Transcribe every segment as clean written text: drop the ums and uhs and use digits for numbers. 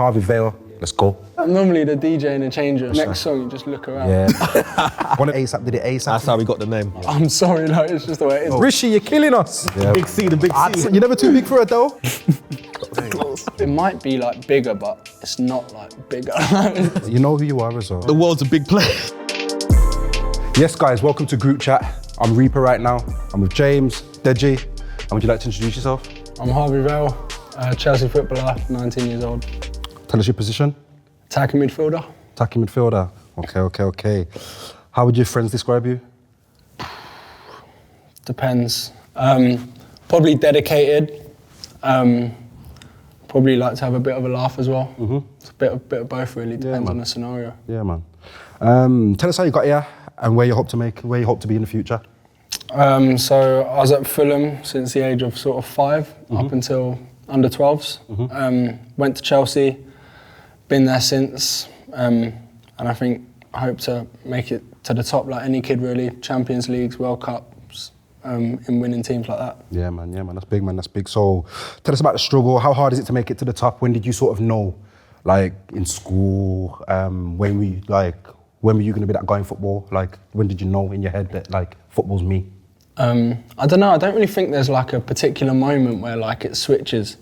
Harvey Vale. Let's go. I'm normally the DJ in the change room. Next song, you just look around. Yeah. One of ASAP did it ASAP. That's how we got the name. I'm sorry, no, it's just the way it is. Rishi, you're killing us. Yeah. Big C, the big C. You're never too big for Adele. It might be like bigger, but it's not like bigger. You know who you are as well. The world's a big place. Yes, guys, welcome to Group Chat. I'm Reaper right now. I'm with James, Deji. And would you like to introduce yourself? I'm Harvey Vale, Chelsea footballer, 19 years old. Tell us your position. Attacking midfielder. Attacking midfielder. Okay. How would your friends describe you? Depends. Probably dedicated. Probably like to have a bit of a laugh as well. Mm-hmm. It's a bit of both really, depends on the scenario. Yeah, man. Tell us how you got here and where you hope to be in the future. So I was at Fulham since the age of sort of 5 up until under 12s. Went to Chelsea, been there since, and I think I hope to make it to the top like any kid really. Champions Leagues, World Cups, in winning teams like that. Yeah, man, that's big. So tell us about the struggle. How hard is it to make it to the top? When did you sort of know, like in school, when were you going to be that guy in football? Like, when did you know in your head that like football's me? I don't know. I don't really think there's like a particular moment where like it switches.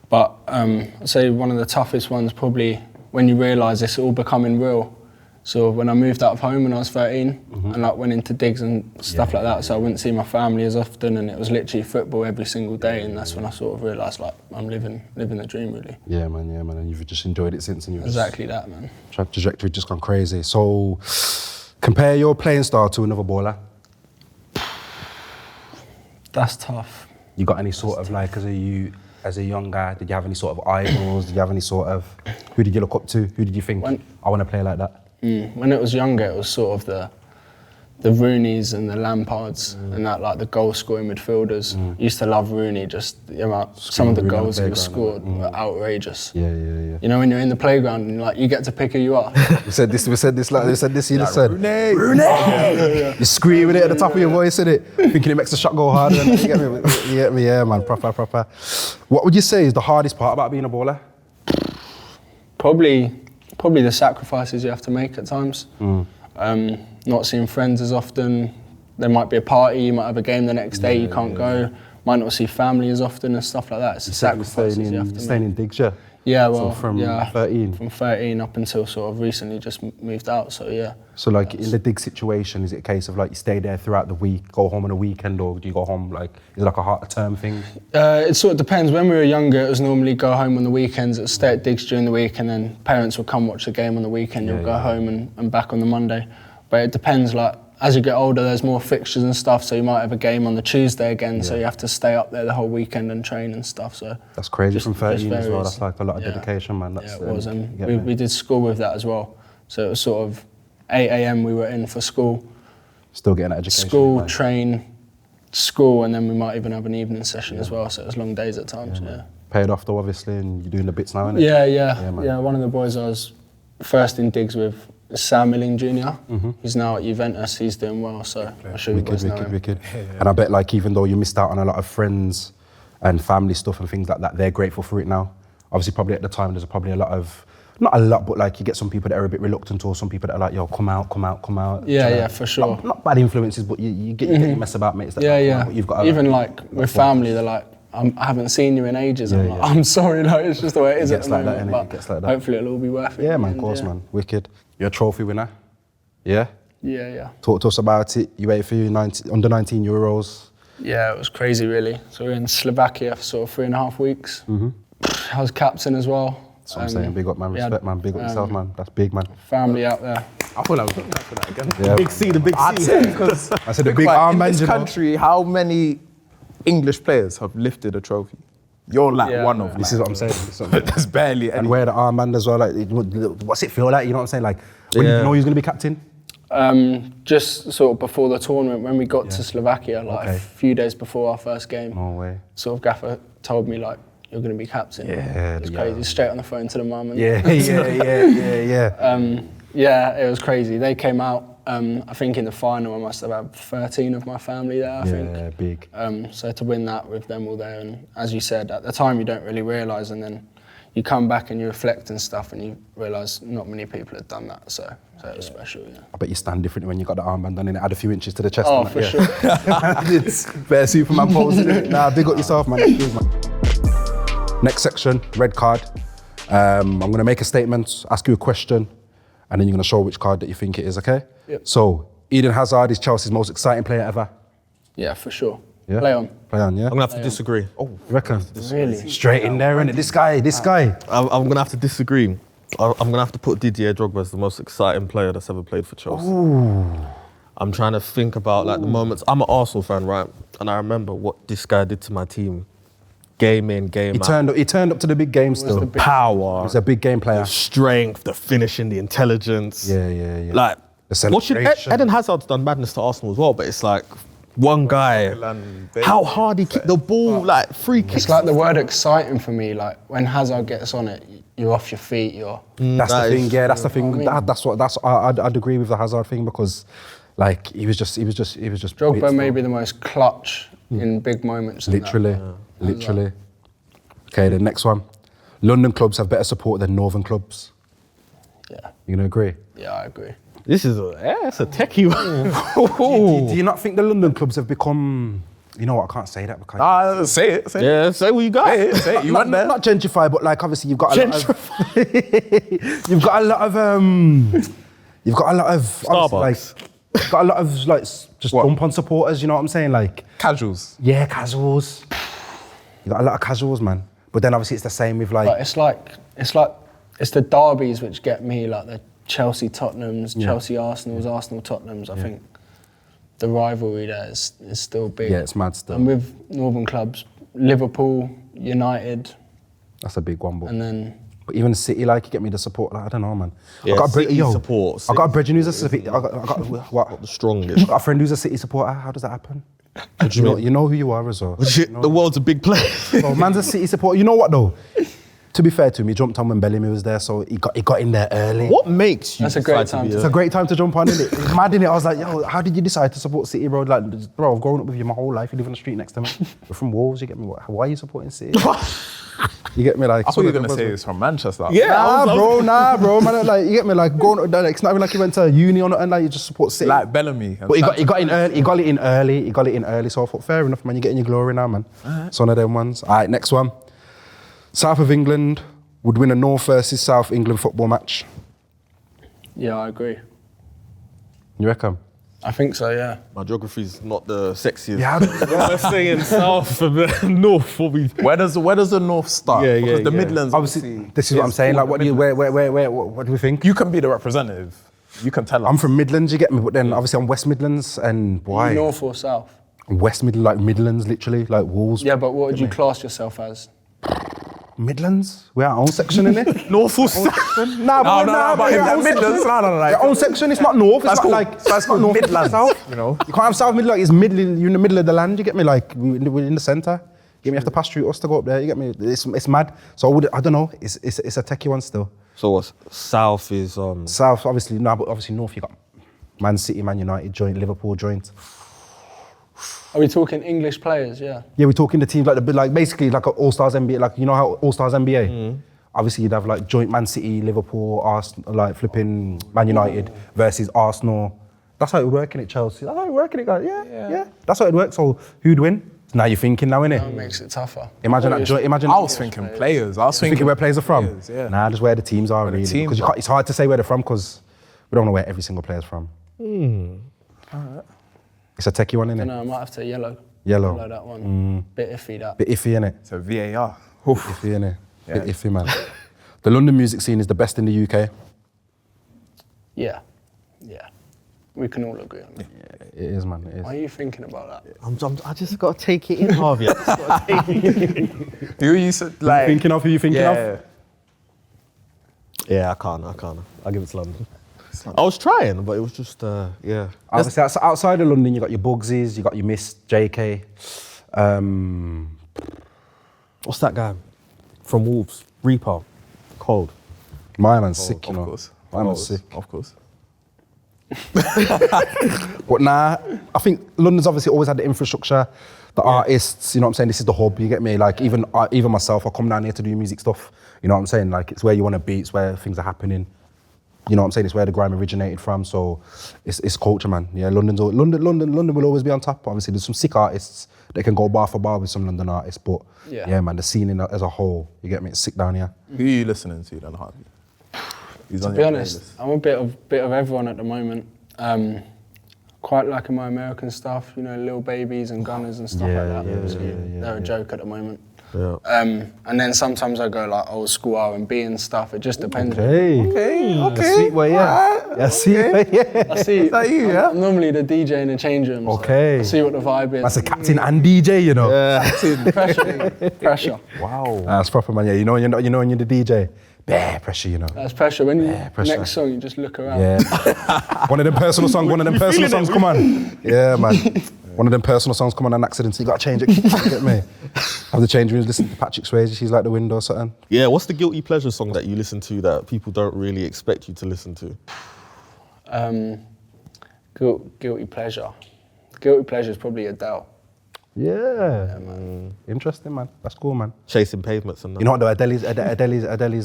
But I'd say one of the toughest ones probably when you realise it's all becoming real. So when I moved out of home when I was 13 and like went into digs and stuff like that, so I wouldn't see my family as often, and it was literally football every single day, and that's when I sort of realised like I'm living the dream really. Yeah, man, and you've just enjoyed it since, and you've exactly that, man. Trajectory just gone crazy. So compare your playing style to another baller. That's tough. You got any sort of like, as a young guy, did you have any sort of idols? Did you have any sort of, who did you look up to? Who did you think, I want to play like that? When it was younger, it was sort of the Rooneys and the Lampards and that, like the goal scoring midfielders. Used to love Rooney, just the amount, some of the goals he scored were outrageous. Yeah. You know, when you're in the playground and like you get to pick who you are. we said this, you just said, Rooney! You're screaming it at the top of your voice, innit? Thinking it makes the shot go harder. You get me, yeah, man, proper. What would you say is the hardest part about being a baller? Probably the sacrifices you have to make at times. Not seeing friends as often. There might be a party, you might have a game the next day, you can't go. Might not see family as often and stuff like that. It's the sacrifices you have to make. Staying in digs, yeah? Yeah, well, so from 13? From 13 up until sort of recently just moved out, so yeah. So like in the dig situation, is it a case of like you stay there throughout the week, go home on a weekend, or do you go home like, is it like a term thing? It sort of depends. When we were younger, it was normally go home on the weekends, it was stay at digs during the week, and then parents would come watch the game on the weekend, you'll go home and back on the Monday. But it depends, like, as you get older, there's more fixtures and stuff, so you might have a game on the Tuesday again, so you have to stay up there the whole weekend and train and stuff, so. That's crazy from 13 as well, that's like a lot of dedication, man. That's, it was, and we did school with that as well. So it was sort of 8 a.m. we were in for school. Still getting that education. School, train, school, and then we might even have an evening session as well, so it was long days at times, Paid off though, obviously, and you're doing the bits now, innit? Yeah, one of the boys I was first in digs with, Sam Milling Jr. He's now at Juventus, he's doing well, so I'm sure you guys know him. Wicked. And I bet like even though you missed out on a lot of friends and family stuff and things like that, they're grateful for it now. Obviously probably at the time there's probably a lot of, not a lot, but like you get some people that are a bit reluctant or some people that are like, yo, come out. Yeah, for sure. Not bad influences, but you get your mess about mates that you've got even like with family, they're like, I haven't seen you in ages. I'm sorry, no, it's just the way it is at the moment. It gets like that. Hopefully it'll all be worth it. Yeah, man, of course, man. Wicked. You're a trophy winner. Yeah? Yeah. Talk to us about it. You waited for your under 19 Euros. Yeah, it was crazy, really. So we were in Slovakia for sort of 3.5 weeks. I was captain as well. That's what I'm saying. Big up, man. Respect, man. Big up yourself, man. That's big, man. Family out there. I thought I was looking out for that again. Yeah. Big C, the big C. I said the big armband. In this country, how many English players have lifted a trophy? You're like one of them. This is what I'm saying. There's barely any. And wear the armband as well. Like, what's it feel like? You know what I'm saying? Like, when you know you're going to be captain? Just sort of before the tournament, when we got to Slovakia, like a few days before our first game. No way. Sort of gaffer told me like, you're going to be captain. Yeah. It's crazy. Straight on the phone to the mum. And Yeah. Yeah, it was crazy. They came out. I think in the final I must have had 13 of my family there, I think. Yeah, big. So to win that with them all there, and as you said, at the time you don't really realise, and then you come back and you reflect and stuff, and you realise not many people have done that. So it was special. Yeah. I bet you stand differently when you got the armband done and it add a few inches to the chest. Oh, and for that, sure. It's better Superman pose. Isn't it? Nah, big up yourself, man. Excuse, man. Next section, red card. I'm going to make a statement, ask you a question, and then you're going to show which card that you think it is, okay? Yep. So, Eden Hazard is Chelsea's most exciting player ever. Yeah, for sure. Yeah? Play on. Play on, yeah? I'm gonna have to disagree. Oh, you reckon? Really? Straight in there, innit? This guy. I'm gonna have to disagree. I'm gonna have to put Didier Drogba as the most exciting player that's ever played for Chelsea. Ooh. I'm trying to think about like the moments. I'm an Arsenal fan, right? And I remember what this guy did to my team. Game in, game out. He turned up to the big game still. Power. He's a big game player. The strength, the finishing, the intelligence. Yeah. Like, The watching celebration. Eden Hazard's done madness to Arsenal as well, but it's like one guy, how hard he kicked the ball, like free kicks. It's like the word exciting for me. Like when Hazard gets on it, you're off your feet. That's the thing. Yeah, that's the thing. I mean? I'd agree with the Hazard thing because, like, he was just. Drogba may be the most clutch in big moments. Literally. Okay, the next one. London clubs have better support than Northern clubs. Yeah. You gonna agree? Yeah, I agree. This is it's a techie one. Do you not think the London clubs have become? You know what? I can't say that because. Say it. Yeah, say what you got. Say it. You went there. Not gentrify, but like obviously you've got a lot of. You've got a lot of. You've got a lot of. Starbucks. You've got a lot of like just What? bump on supporters. You know what I'm saying? Like. Casuals. Yeah, casuals. You got a lot of casuals, man. But then obviously it's the same with like. But it's the derbies which get me, like the Chelsea Tottenhams, Chelsea Arsenals, Arsenal Tottenhams. I think the rivalry there is still big. Yeah, it's mad still. And with Northern clubs, Liverpool, United, That's a big one, but. and then But even City, like, you get me the support. Like, I don't know, man. Yeah, City support. I got a brethren who's a City. I got what? The strongest. I got a friend who's a City supporter. How does that happen? You know who you are as well. The world's a big place. So man's a City supporter. You know what though? To be fair to him, he jumped on when Bellamy was there, so he got in there early. What makes you That's a great decide time be It's a great time to jump on, isn't it? It's mad, innit? I was like, yo, how did you decide to support City, bro? Like, bro, I've grown up with you my whole life. You live on the street next to me. We're from Wolves, you get me? Why are you supporting City? You get me? Like, I thought you were going to say it's from Manchester. Nah, bro, man. Like, you get me? Like, growing up, like, it's not even like you went to uni or nothing. Like, you just support City. Like Bellamy. But he got in early. He got it in early. So I thought, fair enough, man. You're getting your glory now, man. It's one of them ones. All right, next one. South of England would win a North versus South England football match. yeah, I agree. You reckon? I think so. Yeah. My geography's not the sexiest. Yeah. We're saying south and then north. Where does the North start? Yeah, because the yeah. Midlands, Obviously, this is what I'm saying. Like, what do you? What do we think? You can be the representative. You can tell us. I'm from Midlands, you get me, but then obviously I'm West Midlands, and why? North or South? West Midlands, like Midlands, literally, like Wolves. Yeah, but what would you class yourself as? Midlands? We're our own section, innit? North or south? Nah, but in your that own Midlands, section. no. Your own section, it's not North, it's That's not called- like... that's called North, Midlands, South. you know? You can't have South Midlands, like, it's middle, you're in the middle of the land, you get me? Like, we're in the centre. You get me? You have to pass through us to go up there, you get me? It's mad. So I don't know, it's a techie one still. So what? South is South, obviously, no, but obviously North, you got Man City, Man United joint, Liverpool joint. Are we talking English players? Yeah. Yeah, we're talking the teams like basically like an All-Stars NBA, like you know how All-Stars NBA? Obviously you'd have like joint Man City, Liverpool, Arsenal, like flipping Man United versus Arsenal. That's how it would work in it, Chelsea. That's how it would work in it, guys. Yeah. That's how it works. So who'd win? Now you're thinking now, innit? That makes it tougher. Imagine that joint, imagine. I was thinking players. I was thinking where players are from? Players, yeah. Nah, just where the teams are the really. teams Because are. it's hard to say where they're from because we don't know where every single player's from. It's a techie one, innit? No, I might have to yellow Yellow. that one. Bit iffy that. Bit iffy, innit? So VAR. Iffy, innit? Yeah. Bit iffy, man. The London music scene is the best in the UK. Yeah. We can all agree on that. It is, man. It is. Why are you thinking about that? I just got to take it in, Harvey. I just got to take it in. Who you said like? Thinking of who you thinking of? Yeah, I can't. I'll give it to London. I was trying, but it was just, yeah. Obviously, outside of London, you got your Bugsies, you got your Miss JK. What's that guy from Wolves? Reaper. Cold. My man's sick, you Of know. course. My man's sick. Of course. But nah, I think London's obviously always had the infrastructure, the artists, you know what I'm saying? This is the hub, you get me? Like even myself, I come down here to do music stuff, you know what I'm saying? Like it's where you want to be, it's where things are happening. You know what I'm saying? It's where the grime originated from, so it's culture, man. Yeah, London will always be on top. Obviously, there's some sick artists that can go bar for bar with some London artists, but yeah man, the scene as a whole, you get me? It's sick down here. Who are you listening to then, Harvey? To be honest, I'm a bit of everyone at the moment. Quite liking my American stuff, you know, Lil Babies and Gunners and stuff like that. They're a joke at the moment. Yeah. And then sometimes I go like old school R&B and stuff. It just depends. Okay. Sweet way, yeah. I see. Is that you, yeah? I'm normally the DJ in the change room. Okay. I see what the vibe is. That's a captain and DJ, you know. Yeah. Pressure. Wow. That's proper, man. Yeah, you know when you're the DJ. Bare pressure, you know. That's pressure. When next song, you just look around. Yeah. One of them personal songs, come on. Yeah, man. One of them personal songs come on an accident, so you got to change it. You get me? Have the change rooms, listen to Patrick Swayze, She's Like the Window or something. Yeah, what's the guilty pleasure song that you listen to that people don't really expect you to listen to? Guilty pleasure. Guilty pleasure is probably Adele. Yeah, man. Interesting, man. That's cool, man. Chasing Pavements and that. You know what though? Adele's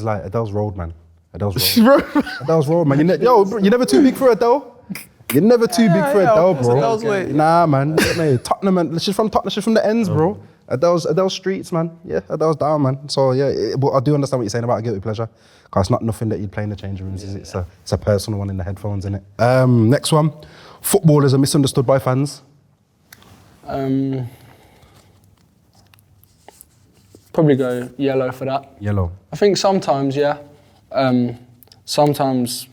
like Adele's road, man. Adele's road, man. You're never too big for Adele. You're never too big for Adele, bro. Adele's way. Nah, man. Tottenham, man. She's from Tottenham. She's from the ends, bro. Adele's streets, man. Yeah, Adele's down, man. So yeah, but I do understand what you're saying about a guilty pleasure, because it's not nothing that you'd play in the change rooms. It's a personal one in the headphones, isn't it? Next one. Footballers are misunderstood by fans. Probably go yellow for that. Yellow. I think sometimes, yeah. Sometimes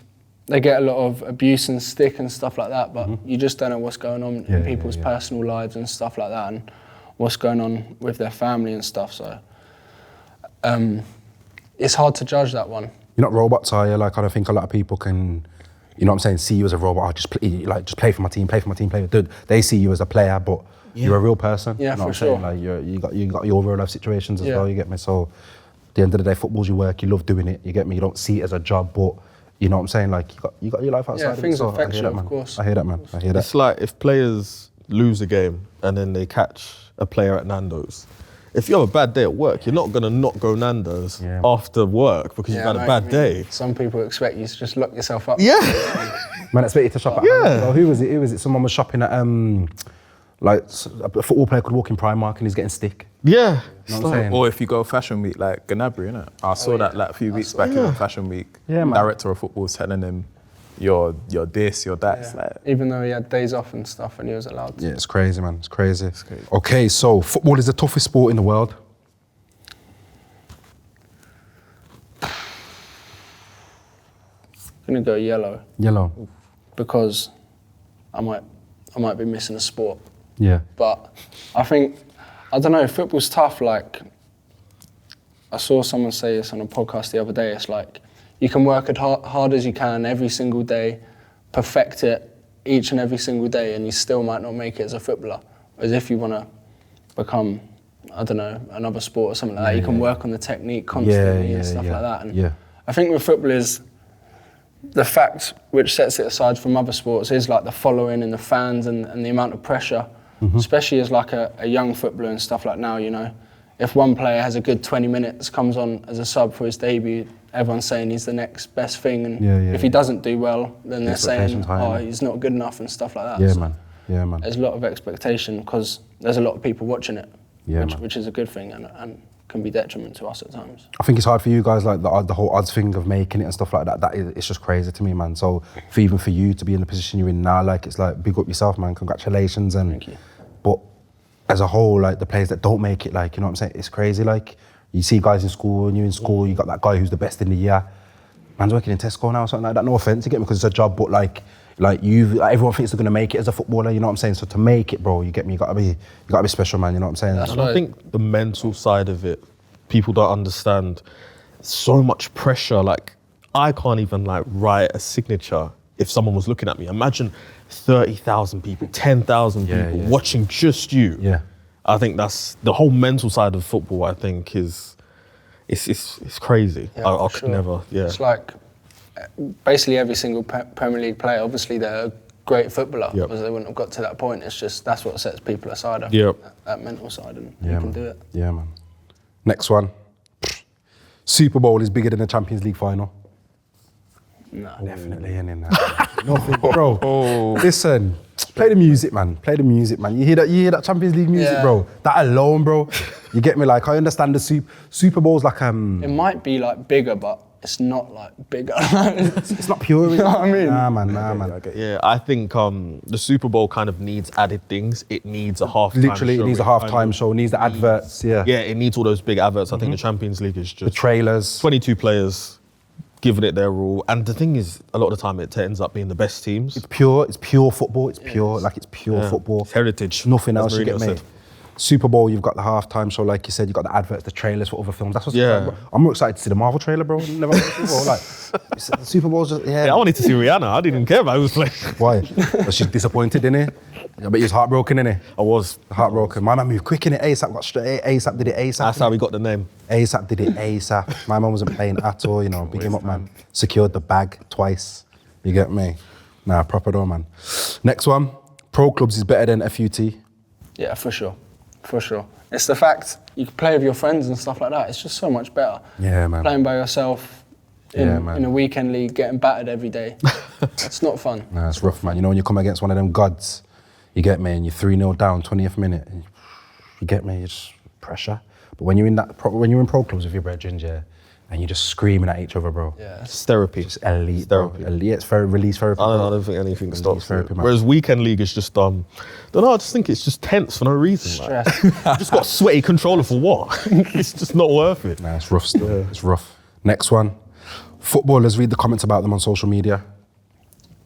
they get a lot of abuse and stick and stuff like that, but you just don't know what's going on in people's personal lives and stuff like that, and what's going on with their family and stuff. So it's hard to judge that one. You're not robots, are you? Like I don't think a lot of people can, you know what I'm saying, see you as a robot. Just play for my team, play. Dude, they see you as a player, but you're a real person. Yeah, you know for sure. Like you got your real life situations as well. You get me? So at the end of the day, football's your work. You love doing it. You get me? You don't see it as a job, but you know what I'm saying? Like you got your life outside. Yeah, things of it. So affect you, of course. I hear that, man. I hear that. It's like if players lose a game and then they catch a player at Nando's. If you have a bad day at work, you're not gonna not go Nando's after work because you've had a bad day. Some people expect you to just lock yourself up. Yeah. Man, I expect you to shop at well, who was it? Someone was shopping at like a football player could walk in Primark and he's getting stick. Yeah. You know what I'm saying? Or if you go Fashion Week, like Gnabry, innit? I saw that like a few weeks back in Fashion Week. Yeah, man. Director of football was telling him, you're this, you're that. Yeah. Like, even though he had days off and stuff and he was allowed to. Yeah, it's crazy, man. It's crazy. Okay, so football is the toughest sport in the world. I'm gonna go yellow. Yellow. Because I might be missing a sport. Yeah. But I think, I don't know, football's tough. Like, I saw someone say this on a podcast the other day. It's like, you can work as hard as you can every single day, perfect it each and every single day, and you still might not make it as a footballer. Whereas if you want to become, I don't know, another sport or something like that, you can work on the technique constantly and stuff like that. And I think with football is, the fact which sets it aside from other sports is like the following and the fans and the amount of pressure, especially as like a young footballer and stuff like now, you know. If one player has a good 20 minutes, comes on as a sub for his debut, everyone's saying he's the next best thing, and if he doesn't do well, then they're saying, he's not good enough and stuff like that. Yeah, so man. There's a lot of expectation because there's a lot of people watching it, which is a good thing and can be detriment to us at times. I think it's hard for you guys, like the whole odds thing of making it and stuff like that. It's just crazy to me, man. So even for you to be in the position you're in now, like it's like big up yourself, man. Congratulations. And thank you. But as a whole, like the players that don't make it, like, you know what I'm saying? It's crazy. Like you see guys in school, and you're in school, you got that guy who's the best in the year. Man's working in Tesco now or something like that. No offense, you get me, because it's a job, but like everyone thinks they're gonna make it as a footballer. You know what I'm saying? So to make it, bro, you get me. You gotta be special, man. You know what I'm saying? And I think the mental side of it, people don't understand. So much pressure. Like I can't even like write a signature if someone was looking at me. Imagine 30,000 people, 10,000 people watching just you. Yeah. I think that's the whole mental side of football. I think is it's crazy. Yeah, I could never. Yeah. It's like basically every single Premier League player, obviously they're a great footballer, Yep. because they wouldn't have got to that point. It's just that's what sets people aside. I Yep. think, that mental side, and Yeah, you man. can do it. Yeah, man. Next one. Super Bowl is bigger than the Champions League final. No. Definitely ain't in that. Nothing, bro. Listen, play the music, man. Play the music, man. You hear that Champions League music, Yeah. bro? That alone, bro. You get me? Like, I understand the Super Bowl's like It might be like bigger, but it's not like bigger. it's not pure. You know what I mean? Nah, man. Yeah, I think the Super Bowl kind of needs added things. It needs a halftime Literally, show. it needs a halftime show. It needs the adverts. Yeah. Yeah, it needs all those big adverts. I think the Champions League is The just trailers. 22 players giving it their all. And the thing is, a lot of the time it ends up being the best teams. It's pure football. It's pure, like it's pure Yeah. football. It's heritage, Nothing as else, you Mourinho get me? said. Super Bowl, you've got the halftime show, like you said, you've got the adverts, the trailers for other films. That's what's Yeah. I'm more excited to see the Marvel trailer, bro. Never watched Super Bowl. Like, the Super Bowl's just, Yeah, I wanted to see Rihanna. I didn't even care about who was playing. Why? Was she disappointed, innit? I bet he was heartbroken, innit? I was. Heartbroken. My man moved quick, innit? ASAP got straight. ASAP did it ASAP. That's how we got the name. ASAP did it ASAP. My man wasn't playing at all, you know. Big him up, man. Secured the bag twice. You get me? Nah, proper though, man. Next one. Pro clubs is better than FUT. Yeah, for sure. For sure. It's the fact you can play with your friends and stuff like that. It's just so much better. Yeah, man. Playing by yourself in, Yeah, man. in a weekend league, getting battered every day. It's not fun. Nah, it's rough, man. You know, when you come against one of them gods, you get me, and you're 3-0 down, 20th minute, and you get me, it's pressure. But when you're in when you're in pro clubs with your brethren, yeah, and you're just screaming at each other, bro. Yeah. It's therapy. It's elite, bro. Therapy. Elite. It's very release therapy. I bro. don't think anything Release stops therapy, it. man. Whereas weekend league is just don't know. I just think it's just tense for no reason. Like. Stress. You just got a sweaty controller for what? It's just not worth it. Nah, it's rough still. It's rough. Next one. Footballers read the comments about them on social media.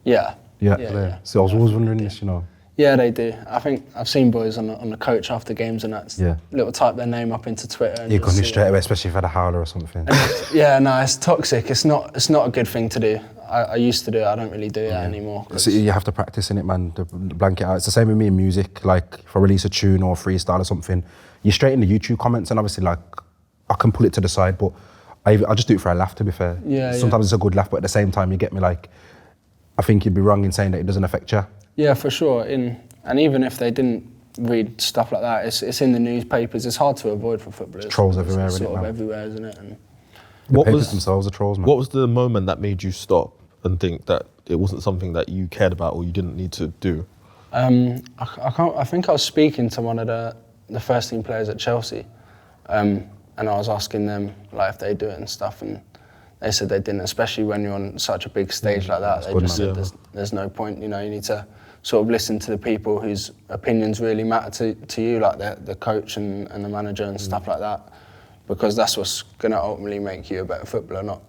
Yeah. Yeah. So I was always wondering this, you know. Yeah, they do. I think I've seen boys on the coach after games and that's Yeah. little type their name up into Twitter. And You just can see straight it. away, especially if you had a howler or something. Yeah, no, it's toxic. It's not a good thing to do. I used to do it. I don't really do it anymore. 'Cause- So you have to practice in it, man. The blanket out. It's the same with me in music. Like if I release a tune or a freestyle or something, you're straight in the YouTube comments, and obviously like I can pull it to the side, but I just do it for a laugh. To be fair, Yeah, sometimes it's a good laugh, but at the same time, you get me. Like I think you'd be wrong in saying that it doesn't affect you. Yeah, for sure. And even if they didn't read stuff like that, it's in the newspapers. It's hard to avoid for footballers. Trolls everywhere, It's isn't it, sort of man? everywhere, isn't it? And The What papers was- themselves are trolls, man. What was the moment that made you stop and think that it wasn't something that you cared about or you didn't need to do? I think I was speaking to one of the first team players at Chelsea, and I was asking them like if they do it and stuff, and they said they didn't, especially when you're on such a big stage like that. They good, just man. said there's no point, you know, you need to sort of listen to the people whose opinions really matter to you, like the coach and the manager and stuff like that, because that's what's going to ultimately make you a better footballer, not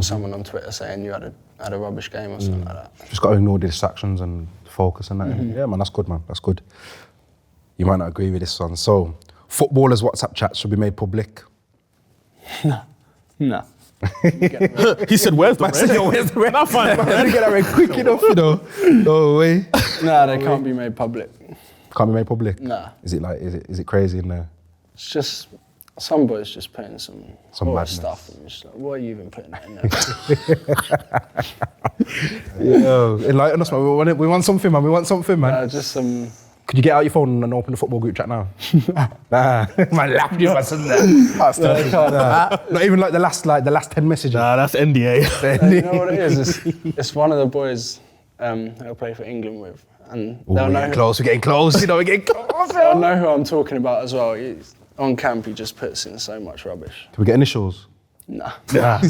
someone on Twitter saying you had a rubbish game or something like that. Just got to ignore the distractions and focus on that. Yeah, man, that's good, man. That's good. You might not agree with this one. So, footballers' WhatsApp chats should be made public. No. He said, "Where's the red?" Where's the red? I find the red. Get that red quick enough, you know. No way. No, they can't be made public. Can't be made public. Nah. Is it crazy in there? It's just some boys just putting some horror madness. stuff, and just like, why are you even putting that in there? Yo, enlighten us, man. We want something, man. We want something, man. Just some. Could you get out your phone and open the football group chat now? Nah, man, laughed you, man. Not even like the last 10 messages. Nah, that's NDA. You know what it is? It's one of the boys who I play for England with, and Ooh, they'll we're know. getting close. We're getting close. You know, we're getting close. They'll know who I'm talking about as well. On camp, he just puts in so much rubbish. Can we get initials? Nah. Nah.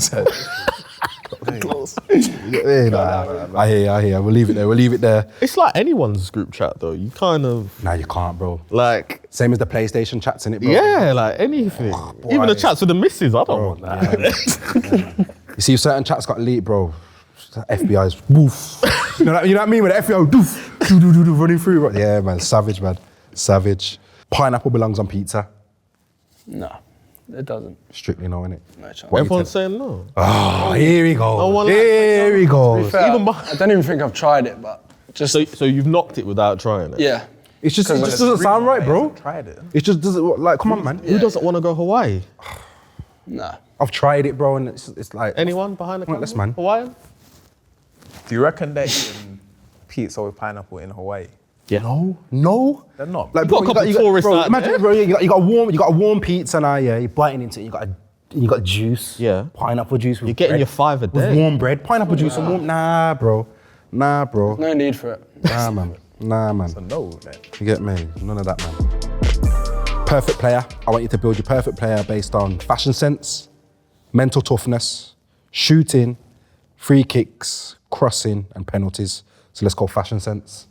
Close. I hear. We'll leave it there. It's like anyone's group chat though. You kind of Nah, you can't, bro. like, Same as the PlayStation chats, innit, bro? yeah, like anything. Even the chats with the missus, I don't want that. You see, certain chats got leaked, bro. FBI's woof. You know what I mean? With the FBI, doof, do, running through. Bro. Yeah, man, savage, man. Savage. Pineapple belongs on pizza. No, it doesn't. Strictly no, innit? No chance. What you Everyone's think? saying no. Oh, here we go. No one likes Here we go. Fair, Even I don't even think I've tried it, but just So you've knocked it without trying it. yeah. It just doesn't sound right, bro. Tried it. It just doesn't, like, come on, man. Who doesn't want to go Hawaii? Nah. I've tried it, bro, and it's like, Anyone behind the camera? Pointless, man. Hawaiian? Do you reckon they eating pizza with pineapple in Hawaii? Yeah. No. They're not. Like, Got a couple tourists out imagine, there. bro, you got a warm pizza now, yeah. You're biting into it. You got juice. Yeah. Pineapple juice. With You're getting bread, your 5 a with day. warm bread. Pineapple juice and warm. Nah, bro. No need for it. Nah, man. So no, man. You get me? None of that, man. Perfect player. I want you to build your perfect player based on fashion sense, mental toughness, shooting, free kicks, crossing, and penalties. So let's go fashion sense.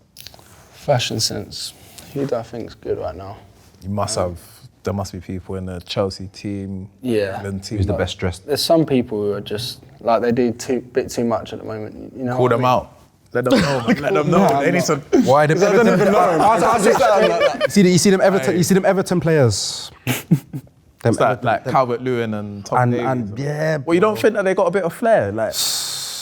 Fashion sense. Who do I think's good right now? You must have. There must be people in the Chelsea team. Yeah. England team. Who's the best dressed? There's some people who are just like they do bit too much at the moment. You know. Call what I them mean? out. Let them know. Man. Let them know. They need to. Why? I don't even know. You see them Everton players. Them It's like Calvert-Lewin and Tom Davies. and yeah. Well, you don't think that they got a bit of flair, like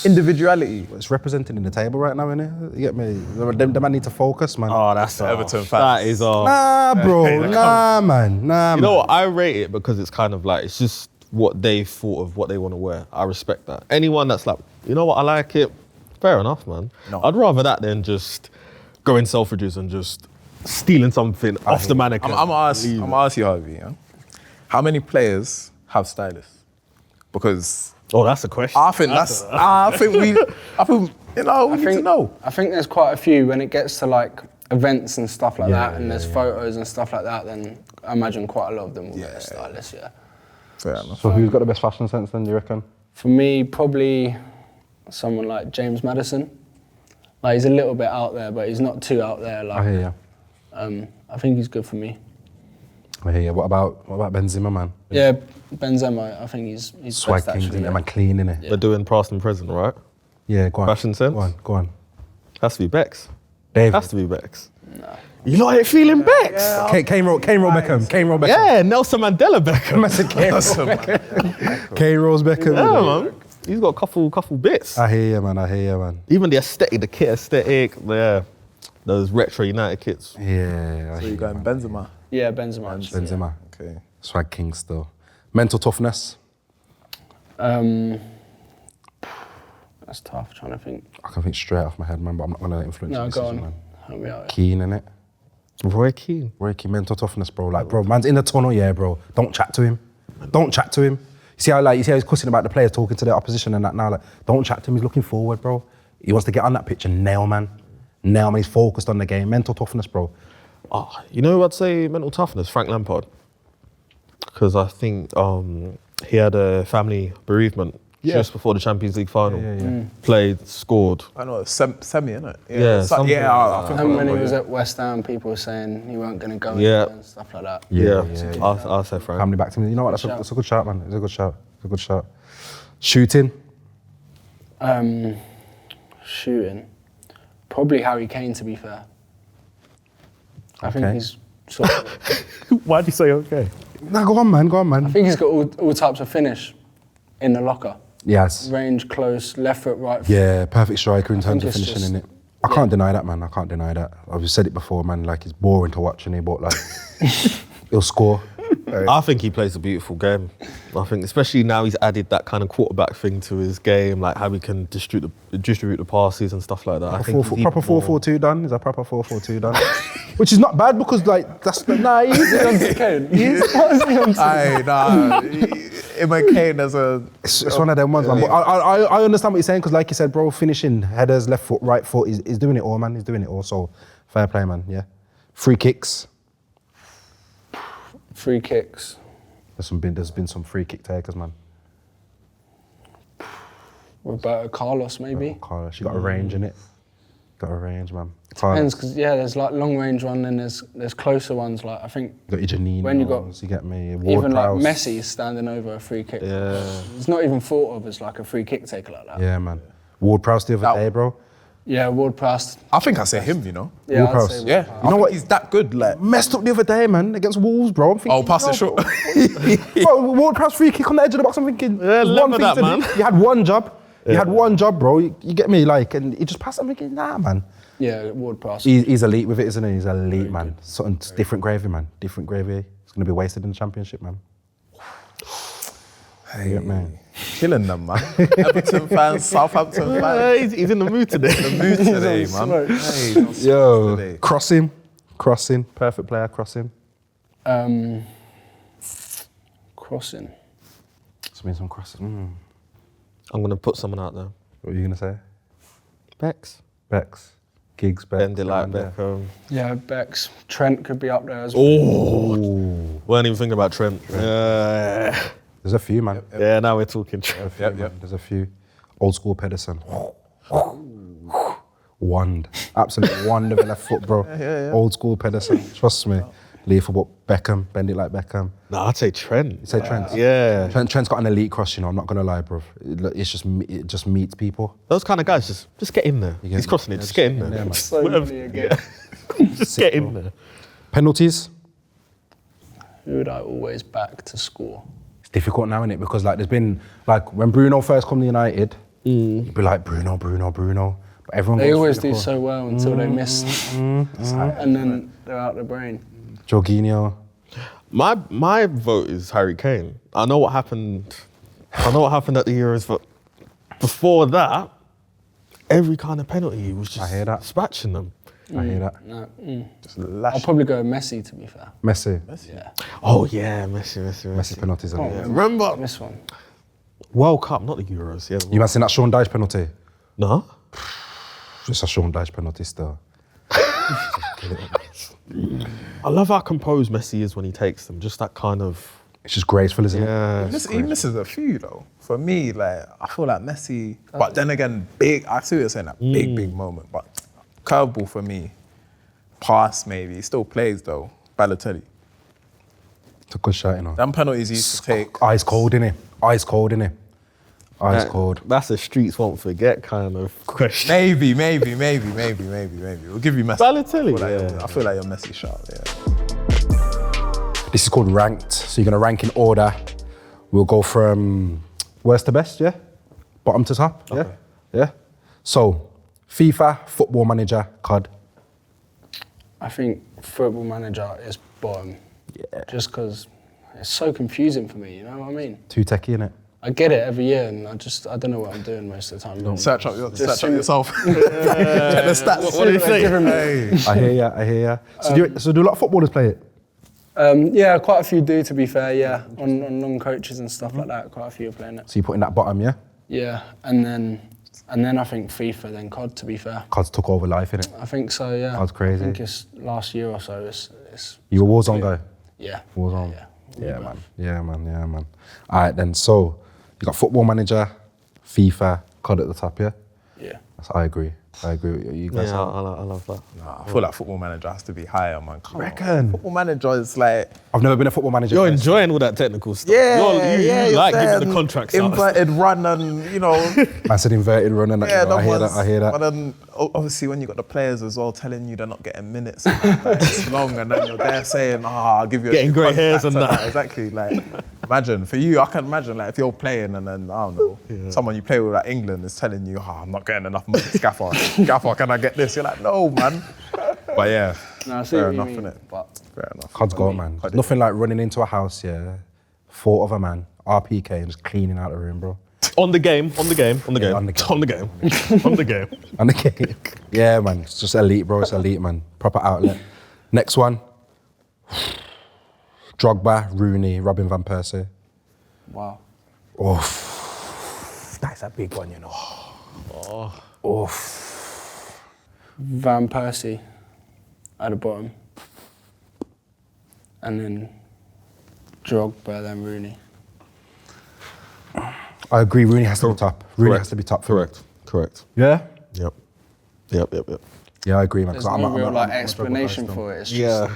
individuality? It's represented in the table right now, innit? You get me? Them man need to focus, man. Oh, that's Everton fans. That is Nah, bro. Nah, man. You know what? I rate it because it's kind of like it's just what they thought of what they want to wear. I respect that. Anyone that's like, you know what, I like it. Fair enough, man. No. I'd rather that than just going Selfridges and just stealing something off the mannequin. I'm gonna ask you, Harvey. Yeah? How many players have stylists? Because Oh, that's a question. I think we need to know. I think there's quite a few when it gets to like events and stuff like that, and there's photos and stuff like that. Then I imagine quite a lot of them will get a stylist. Yeah. Fair enough. So who's got the best fashion sense then, do you reckon? For me, probably someone like James Maddison. Like he's a little bit out there, but he's not too out there. Like I hear you. I think he's good for me. I hear you. What about Benzema, man? Yeah, Benzema. I think he's Swag best kings, actually. innit? Man, clean, innit? They're doing past and present, right? Yeah, go on. Fashion sense? Go on. Has to be Bex. David. Has to be Bex. No. You know ain't feeling Bex? Kane Rose Beckham. Yeah, Nelson Mandela Beckham. Kane Rose Beckham. Yeah, man. He's got a couple bits. I hear you, man. Even the aesthetic, the kit aesthetic, those retro United kits. Yeah. So you're going Benzema. Yeah, Benzema. actually, Benzema. Okay. Swag king still. Mental toughness. That's tough. Trying to think. I can think straight off my head, man, but I'm not gonna influence No, your go decision, on. man. Help me out. Keen, innit? Roy Keane. Mental toughness, bro. Like, bro, man's in the tunnel, yeah, bro. Don't chat to him. You see how he's cussing about the players talking to the opposition and that now. Like, don't chat to him. He's looking forward, bro. He wants to get on that pitch and nail, man. He's focused on the game. Mental toughness, bro. You know who I'd say mental toughness? Frank Lampard. Because I think he had a family bereavement just before the Champions League final. Played, scored. I know, semi, innit? Yeah, something. I think And when he was at West Ham, people were saying he weren't going to go Yeah. and stuff like that. Yeah. I'll say Frank. Family back to me. You know what? That's a good shout, man. It's a good shout. Shooting. Shooting. Probably Harry Kane, to be fair. I think he's sort of, Why'd you say okay? Nah, go on, man. I think he's got all types of finish in the locker. Yes. Range, close, left foot, right foot. Yeah, perfect striker in terms think of it's finishing, just- innit? I can't deny that, man. I've said it before, man. Like, it's boring to watch, innit? But, like, he'll score. I think he plays a beautiful game. I think, especially now he's added that kind of quarterback thing to his game, like how he can distribute the passes and stuff like that. I think he's Proper even more- 4-4-2 done? Is a proper 4-4-2 done? Which is not bad because, like, that's nah. He's Kane. Aye, nah. Emma Kane as a... It's one of them ones, man. But I understand what you're saying because, like you said, bro, finishing headers, left foot, right foot, he's doing it all, man. He's doing it all. So fair play, man. Yeah. Free kicks. Free kicks. There's been some free kick takers, man. Roberto Carlos, maybe. Carlos, you got a range in it. Got a range, man. Depends, because there's like long range one and there's closer ones. Like I think You got your Janine. when you got you get me. even like Ward-Prowse. Messi standing over a free kick. Yeah. It's not even thought of as like a free kick taker like that. Yeah, man. Ward-Prowse the other day, bro. Yeah, Ward-Prowse. I think I say him, you know? Yeah, I'd Ward-Prowse. say Yeah. Ward-Prowse. You know what? He's that good, like... Messed up the other day, man, against Wolves, bro. I'm thinking, pass it short. Bro, Ward-Prowse free kick on the edge of the box. I'm thinking, Yeah, there's remember one that, thing to man. do. You had one job. You had one job, bro. You get me, like, and he just passed it. I'm thinking, nah, man. Yeah, Ward-Prowse. He's elite with it, isn't he? He's elite, man. Something different gravy, man. Different gravy. It's gonna be wasted in the championship, man. You get me? Killing them, man. Everton fans, Southampton fans. He's in the mood today. The mood today, man. Hey, he's on smoke Yo, today. crossing, perfect player, crossing. Crossing. Let's mean some crossing. I'm going to put someone out there. What are you gonna say? Bex. Bex, Giggs, Bex. Bend it like Beckham. Yeah, Bex. Trent could be up there as well. Oh, weren't even thinking about Trent. There's a few, man. Yeah, now we're talking Trent. Yep. There's a few. Old school Pedersen. Wand. Absolute wand of a left foot, bro. Yeah. Old school Pedersen. Trust me. Lethal, but Beckham. Bend it like Beckham. No, I'd say Trent. You say Trent? Yeah. Trent's got an elite cross, you know, I'm not gonna lie, bro. It just meets people. Those kind of guys, just get in there. get- He's crossing it, yeah, just get in just there. get in there, man. So Whatever. many again. Just get in there. Penalties. Who would I always back to score? It's difficult now, innit? Because like there's been like when Bruno first come to United, you'd be like Bruno. But everyone They goes always through do the so well until they miss, and then they're out the brain. Jorginho. My vote is Harry Kane. I know what happened at the Euros, but before that, every kind of penalty was just I hear that. dispatching them. I hear that. No, Just I'll lash. probably go Messi, to be fair. Messi. Yeah. Oh yeah, Messi. Messi penalties. Oh, Yeah. Remember This one. World Cup, not the Euros. Yeah. You must seen that Sean Dyche penalty. No. Just a Sean Dyche penalty still. I love how composed Messi is when he takes them. Just that kind of It's just graceful, isn't it? yeah. He misses a few though. For me, like I feel like Messi, but then again, big. I see what you're saying, that big moment. But curveball for me, pass maybe. He still plays though. Balotelli. It's a good shot, you know. Them penalties he used to take. Ice cold, innit? Ice cold, innit? Ice cold. That's a streets won't forget kind of question. Maybe. We'll give you Messi. Balotelli, I feel like you're Messi shot. Yeah. This is called ranked. So you're gonna rank in order. We'll go from worst to best, yeah? Bottom to top, yeah? Yeah? So, FIFA, Football Manager, COD. I think Football Manager is bottom. Yeah. Just because it's so confusing for me, you know what I mean? Too techie, innit? I get it every year and I don't know what I'm doing most of the time. Search up yourself. Check the stats. What did he say? I hear ya. So do a lot of footballers play it? Yeah, quite a few do, to be fair, yeah. On non-coaches and stuff like that, quite a few are playing it. So you put in that bottom, yeah? Yeah, and then I think FIFA, then COD, to be fair. COD's took over life, innit? I think so, yeah. COD's crazy. I think it's last year or so, it's You a Warzone guy? yeah. Warzone? Yeah. Yeah, man. All right, then. So you got Football Manager, FIFA, COD at the top, yeah? Yeah. I agree with you guys. Yeah, I love that. Nah, I feel like Football Manager has to be higher, man. Come on. Reckon? Football Manager is like. I've never been a Football Manager. You're guys. enjoying all that technical stuff. You you like giving the contracts out. inverted run and Man said inverted run and that, you know, I hear that. But then obviously when you got the players as well telling you they're not getting minutes, like, it's long, and then you're there saying, I'll give you Getting grey hairs and contract that. Exactly. Like, imagine for you, I can imagine like if you're playing and then I don't know, someone you play with like England is telling you, I'm not getting enough money, Scaffer, can I get this? You're like, no, man. But yeah, No, I see fair what you enough, mean, innit? but Fair enough. COD's got, man. There's nothing like running into a house, yeah, thought of a man, RPK, and just cleaning out the room, bro. On the game. on the game. And the game. Yeah, man. It's just elite, bro. It's elite, man. Proper outlet. Next one. Drogba, Rooney, Robin van Persie. wow. Oof. That's a big one, you know. Oof. Van Persie at the bottom. And then Drogba, then Rooney. I agree. Rooney has to be top. Rooney has to be top. for me. Correct. Yeah? Yep. Yeah, I agree, man. There's 'cause no I'm a real Drogba explanation guy still. for it. It's just, Yeah.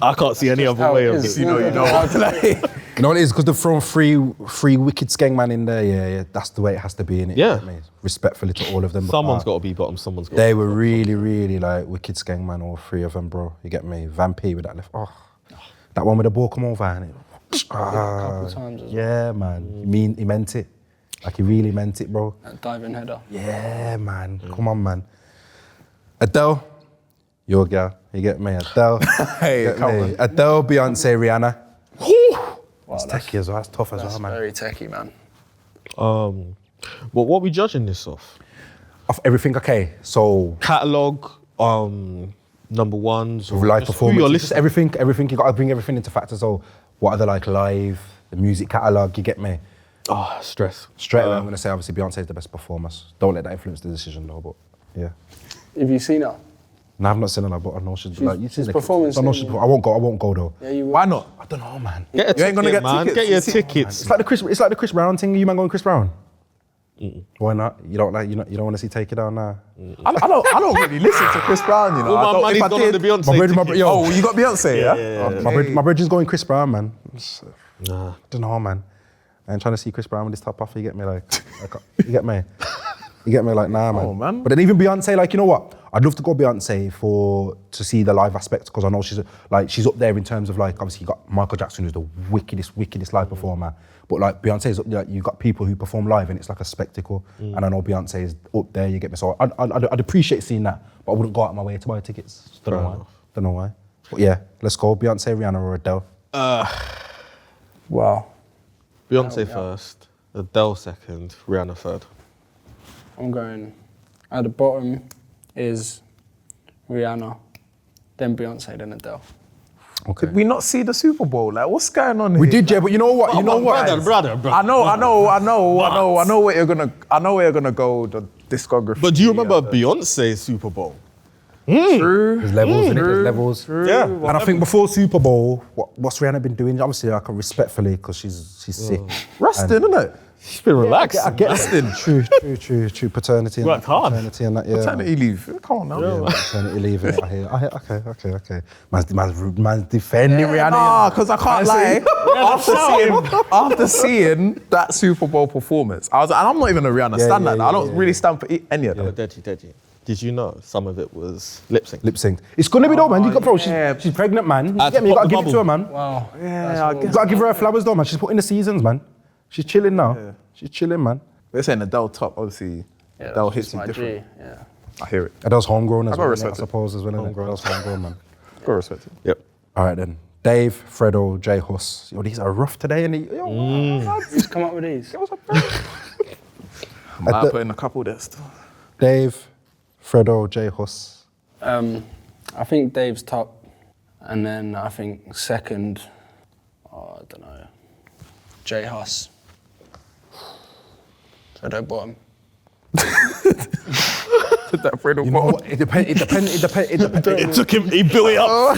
I can't see any other how way it of is. it. You know how to play. You know what it is? Because they're throwing three wicked skeng man in there. Yeah. That's the way it has to be, innit? Yeah. Respectfully to all of them. but, Someone's got to be bottom, someone's got to They be were bottom. really like wicked skeng man, all three of them, bro. You get me? Van P with that left. Oh, that one with the ball come over, innit? a couple times as well. Yeah, man. He meant it. Like he really meant it, bro. That diving header. Yeah, man. Come on, man. Adele, your girl. You get me? Adele. Hey, Get come me? on. Adele, Beyonce, Rihanna. Wow, That's techie as well. That's tough as That's well, man. very techie, man. What are we judging this off? Of everything, okay. So Catalogue, number ones, or live just who performance, you're just listening. everything. You got to bring everything into factor. So what are the like live, the music catalogue? You get me? Stress. Straight away, I'm gonna say obviously Beyonce is the best performer. Don't let that influence the decision though. But yeah. Have you seen her? No, I've not seen her, but I know she's like. You see the performance I know in- I won't go though. Yeah, you will. Why not? I don't know, man. Get a You ain't gonna ticket, get man. tickets. Get your You see- tickets. It's like the Chris Brown thing. You man going Chris Brown? Why not? You don't want to see Take It Down now. I don't really listen to Chris Brown, you know. All my I don't, money's if I gone on did, the Beyonce ticket. Oh, you got Beyonce, yeah? My brethren's going Chris Brown, man. Nah. Don't know, man. I'm trying to see Chris Brown with his top off. You get me, like you get me. You get me, like nah, man. Oh, man. But then even Beyonce, like you know what? I'd love to go Beyonce to see the live aspect because I know she's up there in terms of like obviously you got Michael Jackson who's the wickedest live performer, but like Beyonce's like you got people who perform live and it's like a spectacle, and I know Beyonce is up there. You get me? So I'd appreciate seeing that, but I wouldn't go out of my way to buy tickets. Don't know why. But yeah, let's go Beyonce, Rihanna, or Adele. Wow. Beyonce first, Adele second, Rihanna third. I'm going at the bottom is Rihanna, then Beyonce, then Adele. Okay. Did we not see the Super Bowl? Like, what's going on here? We did, yeah, but you know what? You know what? Brother. I know where you're gonna go. The discography. But do you remember Beyonce's Super Bowl? True. There's levels, innit? There's levels. Yeah. And I think before Super Bowl, what's Rihanna been doing? Obviously, I can respectfully because she's sick. Resting, isn't it? She's been relaxed. I get it. True. Paternity. Worked hard. Paternity and that, yeah. Maternity leave. Come on now. Yeah, maternity leave. I hear. Okay. Man's defending Rihanna. Nah, because I can't lie. After seeing that Super Bowl performance, I was like, and I'm not even a Rihanna stand like that. I don't really stand for any of them. Deji. Did you know some of it was lip sync? Lip sync. It's gonna be though, man. You got, bro. yeah. She's pregnant, man. You Had get to me? You pop gotta the give it to her, bubble. man. Wow. Yeah, I You guess. gotta give her her flowers though, man. She's put in the seasons, man. She's chilling now. Yeah. She's chilling, man. We're saying Adele top, obviously. Yeah, Adele that's hits just you my different. G, yeah. I hear it. Adele's homegrown as I gotta well, innit? respect I it. suppose, as well. Adele's homegrown, man. Gotta respect it. Yep. All right then. Dave, Fredo, J Huss. Yo, these are rough today, and Who's come up with these? I might put in a couple there still. Dave, Fredo, J Huss. I think Dave's top, and then I think second, I don't know, J Huss. Fredo bottom. That Fredo You know bottom. what? It depends. It took him, he built it up.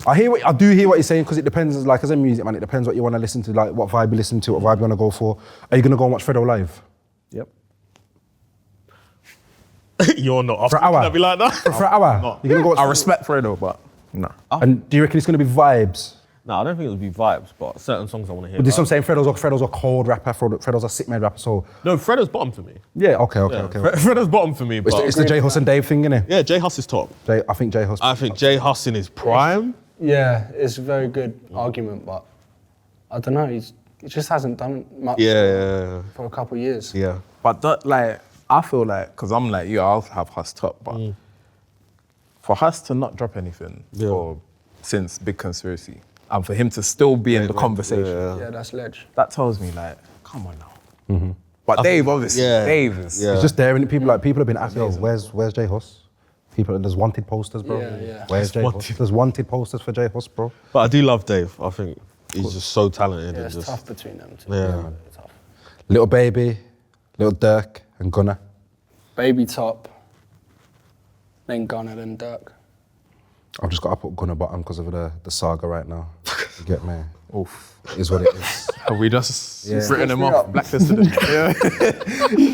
I do hear what you're saying because it depends. Like as a music man, it depends what you want to listen to, like what vibe you listen to, what vibe you want to go for. Are you gonna go and watch Fredo live? Yep. You're not. For an hour? I'll be like that. For an hour? You're gonna go watch I respect Fredo, but no. And do you reckon it's gonna be vibes? No, I don't think it would be vibes, but certain songs I want to hear. But this what I'm saying. Fredo's a cold rapper. Fredo's a sick made rapper. So No, Fredo's bottom for me. yeah, okay. Fredo's bottom for me, but It's the J Huss and Dave thing, innit? yeah, J Huss is top. I think J Huss. I think J Huss in his prime. Yeah, it's a very good argument, but I don't know, he just hasn't done much Yeah. for a couple of years. Yeah. But that, like, I feel like, because I'm like, yeah, I'll have Huss top, but for Huss to not drop anything since Big Conspiracy, and for him to still be in the conversation, Yeah, that's ledge. that tells me, like, come on now. But Dave, obviously, Dave is... It's just there, and people have been asking, yo, where's J Huss? There's wanted posters, bro. Yeah. Where's J Huss? Wanted. There's wanted posters for J Huss, bro. But I do love Dave. I think he's just so talented. Yeah, and it's just, tough between them two. Yeah. It's tough. Little Baby, Little Dirk, and Gunna. Baby top, then Gunna, then Dirk. I've just got to put Gunna bottom because of the saga right now. You get me? Oof. It is what it is. Have we just Yeah. written him off, blacklisted him? Yeah.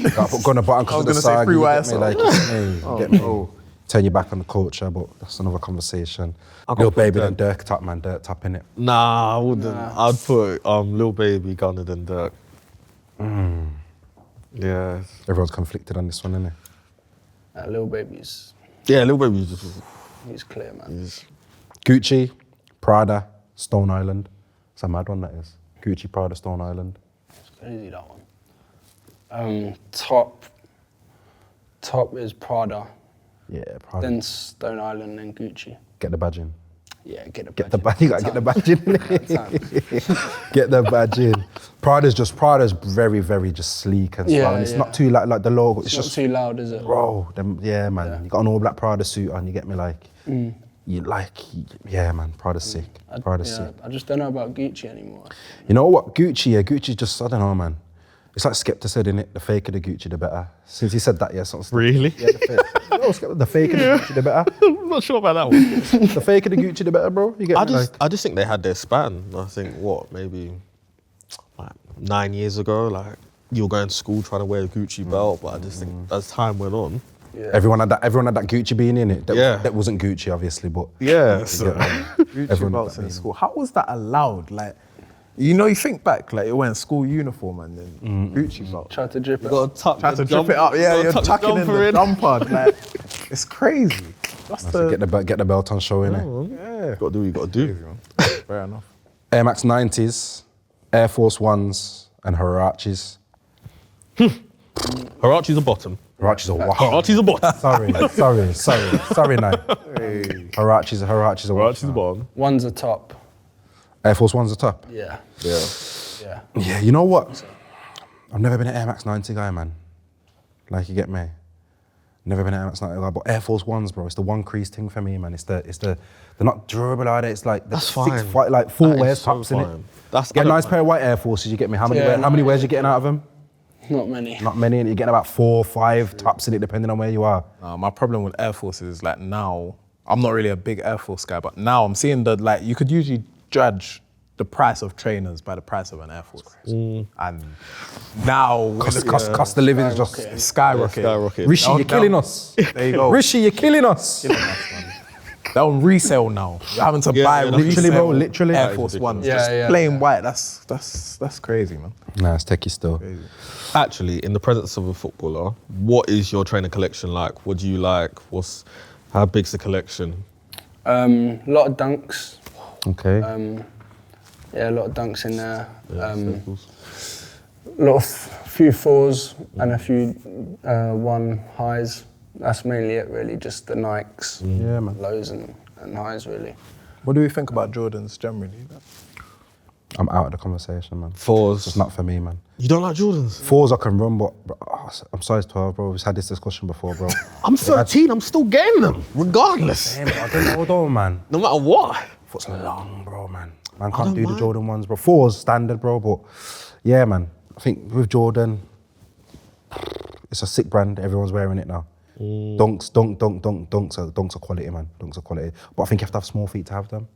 Got to put Gunna bottom because of the gonna say saga. free You get YSL. me? Like, you get me? Turn your back on the culture, but that's another conversation. Little Baby, then Dirk top, man. Dirk top, innit? Nah, I wouldn't. I'd put Lil Baby, Gunna, then Dirk. Yeah. Everyone's conflicted on this one, innit? Lil Baby's, Yeah, Lil Baby just... he's clear, man. Gucci, Prada, Stone Island. It's a mad one, that is. Gucci, Prada, Stone Island. It's crazy, that one. Top is Prada, Yeah, Prada. then Stone Island, then Gucci. Get the badge in. Yeah, get Get the badge. You gotta get the badge in. Time. Get the badge in. Prada's very, very just sleek and Yeah, stuff. And it's yeah. not too like the logo. It's It's not just too loud, is it? bro. Yeah, man. Yeah. You got an all black Prada suit on. You get me like. You like, yeah, man. Prada's sick. Prada's sick. I just don't know about Gucci anymore. You know what? Gucci just, I don't know, man. It's like Skepta said, innit? The faker the Gucci, the better. Since he said that, yeah, something. Really? Yeah, the faker the Gucci, the better. I'm not sure about that one. The faker the Gucci, the better, bro. You get me? I just think they had their span. I think maybe like 9 years ago, like you were going to school trying to wear a Gucci belt, but I just think as time went on. Yeah. Everyone had that Gucci being in it. Yeah. That wasn't Gucci, obviously, but Yeah. So. Gucci Everyone belts had that in being. school. How was that allowed? Like, you know, you think back, like it went school uniform and then Gucci belt. Try to drip You it. got to tuck Try the to drip it up. Yeah, you're tucking in the jumper. Like, it's crazy. That's get the belt on show, innit? yeah. Got to do what you got to do. Fair enough. Air Max 90s, Air Force Ones, and Huaraches. Huarache's a bottom. Huaraches are wow. Huarache's a bottom. Sorry, no. Huaraches are Huarache's a bottom. One's a top. Air Force One's the top. Yeah. Yeah. Yeah. Yeah, you know what? I've never been an Air Max 90 guy, man. Like, you get me? Never been an Air Max 90 guy, but Air Force Ones, bro, it's the one crease thing for me, man. They're not durable either. It's like the That's fine. like full That is wears so tops in it. fine. That's- Get I a don't nice mind. pair of white Air Forces, you get me? How many Yeah, wears you getting out of them? Not many. Not many, and you're getting about 4 or 5 tops in it, depending on where you are. My problem with Air Force is like now, I'm not really a big Air Force guy, but now I'm seeing that like you could usually judge the price of trainers by the price of an Air Force. And now, Cost of living is just... skyrocket. Skyrocket. Rishi, you're killing us. There you go. Rishi, you're killing us. They're on resale now. You're having to buy yeah, literally, bro, resale literally. Air Force Ones. Yeah, Just yeah, plain white. That's crazy, man. Nah, it's techie still. Actually, in the presence of a footballer, what is your trainer collection like? What do you like? How big's the collection? A lot of dunks. Okay. Yeah, a lot of dunks in there. Circles. Few fours and a few one highs. That's mainly it, really. Just the Nikes, Yeah, man. lows and highs, really. What do we think about Jordans generally? I'm out of the conversation, man. Fours. It's not for me, man. You don't like Jordans? 4s I can run, but I'm size 12, bro. We've had this discussion before, bro. I'm 13, I'm still getting them, regardless. Damn, I don't know though, man. No matter what. Foot's long, bro, man. Man can't don't do the mind. Jordan ones, bro. 4s standard, bro, but yeah, man. I think with Jordan, it's a sick brand. Everyone's wearing it now. Dunks are quality, man. Dunks are quality. But I think you have to have small feet to have them.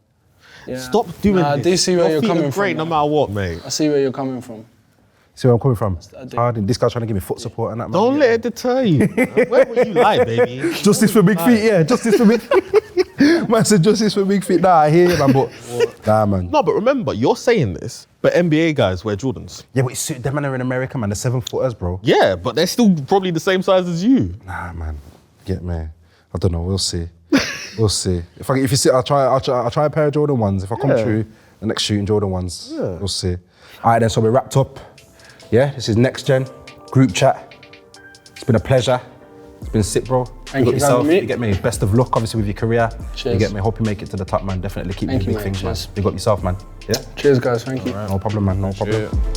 Yeah. Stop doing Nah, I this. do see where Your you're feet coming are great from, no man. matter what, mate. I see where you're coming from. See where I'm coming from? I do. Hard. This guy's trying to give me foot support and that, man. Don't let it deter you. Where will you lie, baby? Justice for big feet, yeah. Justice for big feet. Man said justice for big feet. Nah, I hear you, man, but nah, man. No, but remember, you're saying this, but NBA guys wear Jordans. Yeah, but it's, them man are in America, man. They're 7-footers, bro. Yeah, but they're still probably the same size as you. Nah, man. Get me. I don't know. We'll see. We'll see. If you see, I'll try a pair of Jordan ones. If I come through, the next shooting Jordan ones. Yeah. We'll see. All right, then. So we're wrapped up. Yeah, this is NXGN group chat. It's been a pleasure. It's been sick, bro. Thank got you for yourself. having me. You get me. Best of luck, obviously, with your career. Cheers. You get me. Hope you make it to the top, man. Definitely keep Thank doing you, big mate. things, man. Cheers. You got yourself, man. Yeah. Cheers, guys. Thank you. No problem, man. No problem. Yeah.